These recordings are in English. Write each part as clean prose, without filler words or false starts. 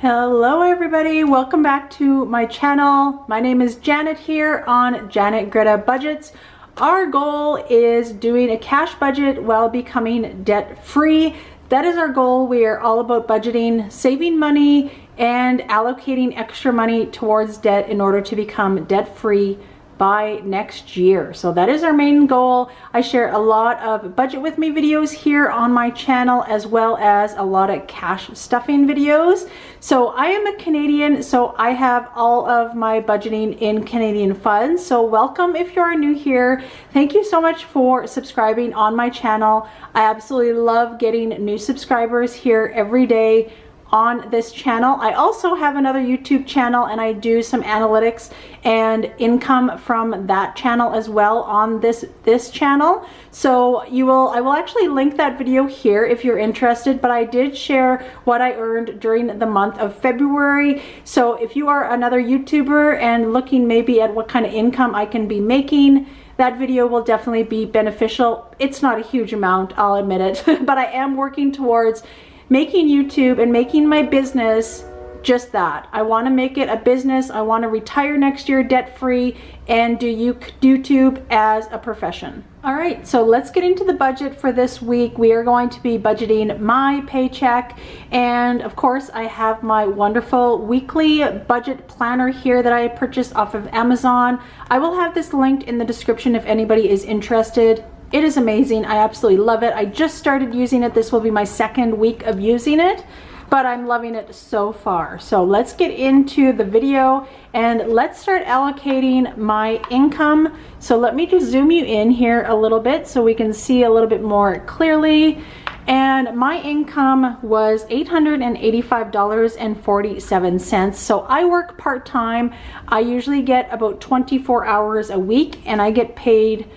Hello everybody, welcome back to my channel. My name is Janet here on Janet Greta Budgets. Our goal is doing a cash budget while becoming debt free. That is our goal. We are all about budgeting, saving money, and allocating extra money towards debt in order to become debt free by next year. So that is our main goal. I share a lot of budget with me videos here on my channel, as well as a lot of cash stuffing videos. So I am a Canadian, so I have all of my budgeting in Canadian funds. So welcome if you are new here. Thank you so much for subscribing on my channel. I absolutely love getting new subscribers here every day on this channel. I also have another YouTube channel, and I do some analytics and income from that channel as well on this channel. So I will actually link that video here if you're interested, but I did share what I earned during the month of February. So if you are another YouTuber and looking maybe at what kind of income I can be making, that video will definitely be beneficial. It's not a huge amount, I'll admit it, but I am working towards making YouTube and making my business just that. I want to make it a business. I want to retire next year debt free and do YouTube as a profession. All right, so let's get into the budget for this week. We are going to be budgeting my paycheck, and of course I have my wonderful weekly budget planner here that I purchased off of Amazon. I will have this linked in the description if anybody is interested. It is amazing. I absolutely love it. I just started using it. This will be my second week of using it, but I'm loving it so far. So let's get into the video and let's start allocating my income. So let me just zoom you in here a little bit so we can see a little bit more clearly. And my income was $885.47. So I work part-time. I usually get about 24 hours a week, and I get paid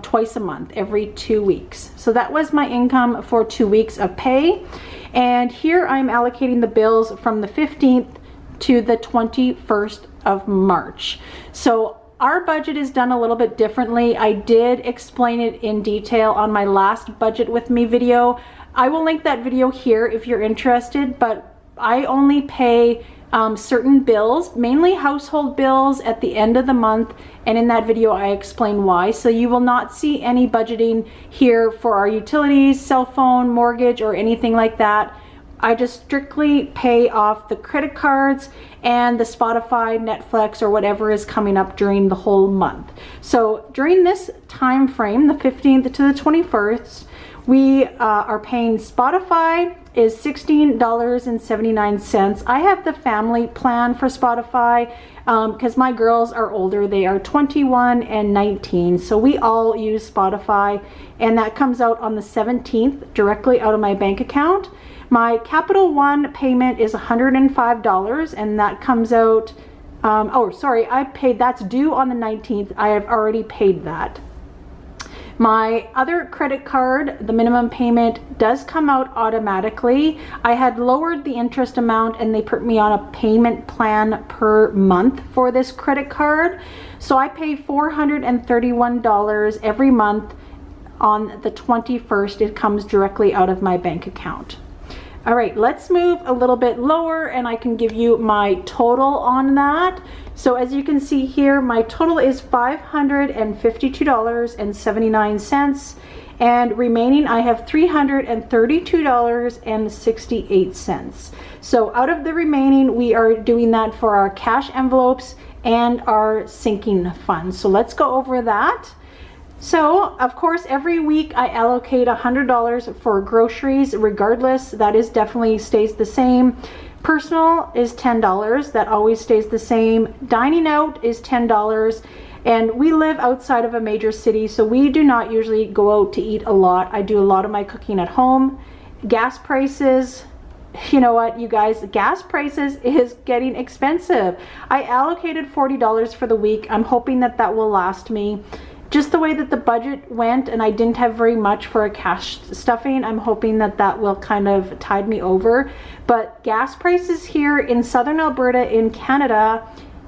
twice a month, every 2 weeks. So that was my income for 2 weeks of pay. And here I'm allocating the bills from the 15th to the 21st of March. So our budget is done a little bit differently. I did explain it in detail on my last budget with me video. I will link that video here if you're interested, but I only pay certain bills, mainly household bills, at the end of the month, and in that video I explain why. So you will not see any budgeting here for our utilities, cell phone, mortgage, or anything like that. I just strictly pay off the credit cards and the Spotify, Netflix, or whatever is coming up during the whole month. So during this time frame, the 15th to the 21st, we are paying Spotify is $16.79. I have the family plan for Spotify because my girls are older. They are 21 and 19. So we all use Spotify, and that comes out on the 17th directly out of my bank account. My Capital One payment is $105, and that comes out, that's due on the 19th. I have already paid that. My other credit card, the minimum payment does come out automatically. I had lowered the interest amount, and they put me on a payment plan per month for this credit card. So I pay $431 every month. On the 21st, it comes directly out of my bank account. All right, let's move a little bit lower, and I can give you my total on that. So as you can see here, my total is $552.79, and remaining I have $332.68. So out of the remaining, we are doing that for our cash envelopes and our sinking funds. So let's go over that. So of course every week I allocate $100 for groceries regardless. That is definitely stays the same. Personal is $10. That always stays the same. Dining out is $10. And we live outside of a major city, so we do not usually go out to eat a lot. I do a lot of my cooking at home. Gas prices, you know what, you guys, gas prices is getting expensive. I allocated $40 for the week. I'm hoping that that will last me. Just the way that the budget went, and I didn't have very much for a cash stuffing, I'm hoping that that will kind of tide me over. But gas prices here in southern Alberta in Canada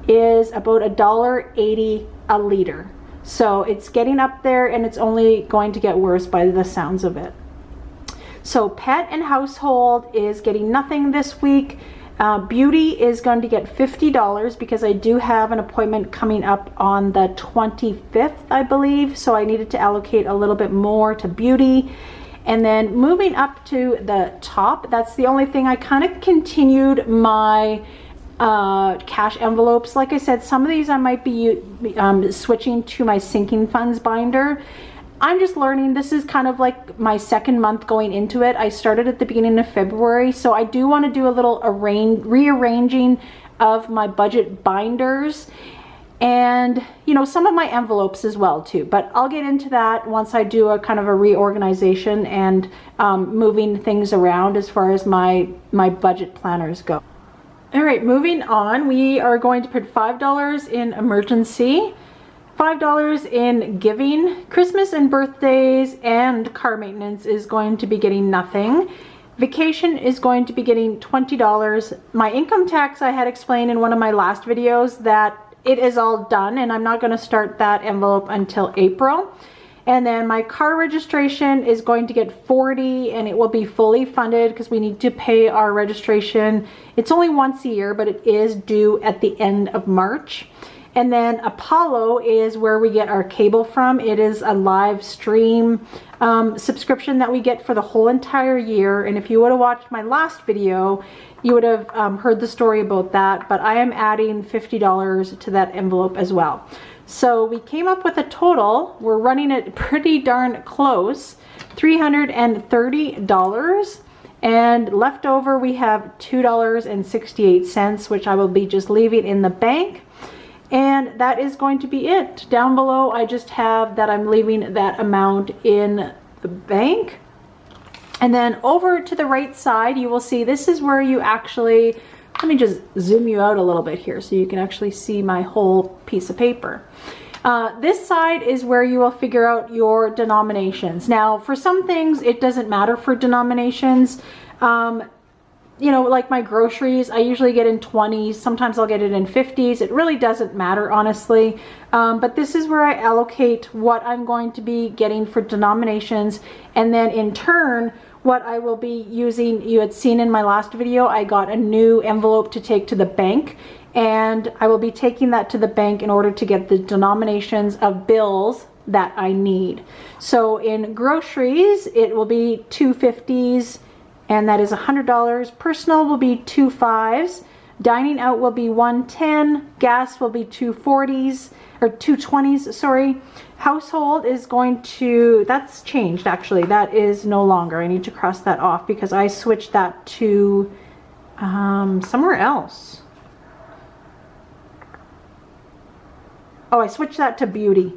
is about $1.80 a liter. So it's getting up there, and it's only going to get worse by the sounds of it. So pet and household is getting nothing this week. Beauty is going to get $50 because I do have an appointment coming up on the 25th, I believe. So I needed to allocate a little bit more to beauty. And then moving up to the top, that's the only thing I kind of continued my cash envelopes. Like I said, some of these I might be switching to my sinking funds binder. I'm just learning. This is kind of like my second month going into it. I started at the beginning of February, so I do want to do a little rearranging of my budget binders and, you know, some of my envelopes as well too. But I'll get into that once I do a kind of a reorganization and moving things around as far as my budget planners go. All right, moving on, we are going to put $5 in emergency, $5 in giving. Christmas and birthdays and car maintenance is going to be getting nothing. Vacation is going to be getting $20. My income tax, I had explained in one of my last videos that it is all done and I'm not going to start that envelope until April. And then my car registration is going to get $40 and it will be fully funded because we need to pay our registration. It's only once a year, but it is due at the end of March. And then Apollo is where we get our cable from. It is a live stream subscription that we get for the whole entire year. And if you would have watched my last video, you would have heard the story about that. But I am adding $50 to that envelope as well. So we came up with a total, we're running it pretty darn close, $330, and left over we have $2.68, which I will be just leaving in the bank. And that is going to be it. Down below I just have that I'm leaving that amount in the bank. And then over to the right side you will see this is where you actually, let me just zoom you out a little bit here so you can actually see my whole piece of paper. This side is where you will figure out your denominations. Now, for some things, it doesn't matter for denominations. You know, like my groceries, I usually get in 20s. Sometimes I'll get it in 50s. It really doesn't matter, honestly. But this is where I allocate what I'm going to be getting for denominations. And then in turn, what I will be using, you had seen in my last video, I got a new envelope to take to the bank. And I will be taking that to the bank in order to get the denominations of bills that I need. So in groceries, it will be 250s, and that is $100. Personal will be 25s. Dining out will be 110. Gas will be 240s, or 220s, sorry. Household is going to, that's changed actually. That is no longer. I need to cross that off because I switched that to somewhere else. Oh, I switched that to beauty.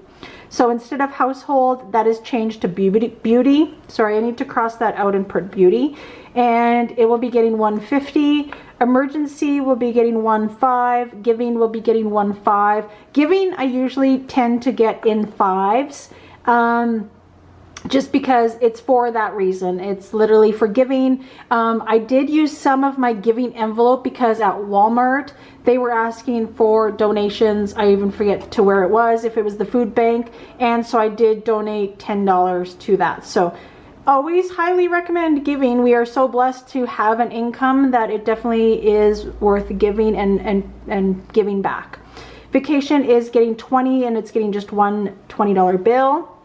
So instead of household, that is changed to beauty. Sorry, I need to cross that out and put beauty. And it will be getting 150. Emergency will be getting 15. Giving will be getting 15. Giving, I usually tend to get in 5s. Just because it's for that reason. It's literally for giving. I did use some of my giving envelope because at Walmart they were asking for donations. I even forget to where it was, if it was the food bank, and so I did donate $10 to that. So always highly recommend giving. We are so blessed to have an income that it definitely is worth giving and giving back. Vacation is getting 20 and it's getting just one $20 bill.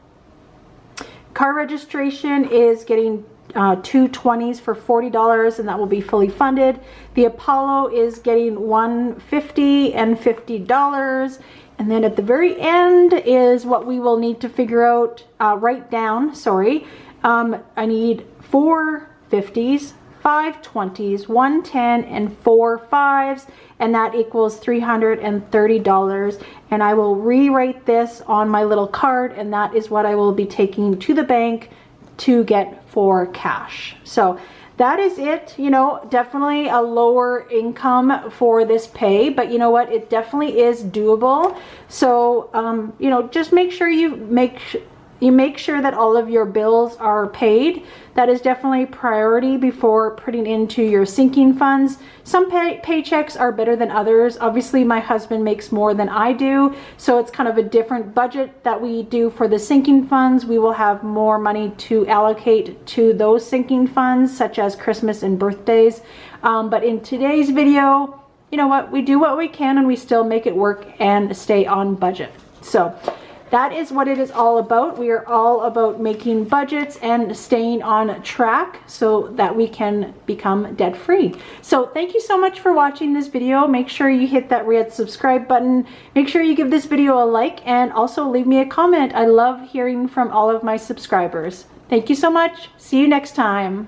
Car registration is getting 2 20s for $40 and that will be fully funded. The Apollo is getting $150 and $50. And then at the very end is what we will need to figure out, write down, sorry. I need 4 50s, 5 20s, 1 10, and 4 5s, and that equals $330. And I will rewrite this on my little card, and that is what I will be taking to the bank to get for cash. So that is it. You know, definitely a lower income for this pay, but you know what, it definitely is doable. So you know, just make sure you you make sure that all of your bills are paid. That is definitely priority before putting into your sinking funds. Some paychecks are better than others. Obviously, my husband makes more than I do, so it's kind of a different budget that we do for the sinking funds. We will have more money to allocate to those sinking funds, such as Christmas and birthdays. But in today's video, you know what? We do what we can and we still make it work and stay on budget. So that is what it is all about. We are all about making budgets and staying on track so that we can become debt free. So thank you so much for watching this video. Make sure you hit that red subscribe button. Make sure you give this video a like and also leave me a comment. I love hearing from all of my subscribers. Thank you so much. See you next time.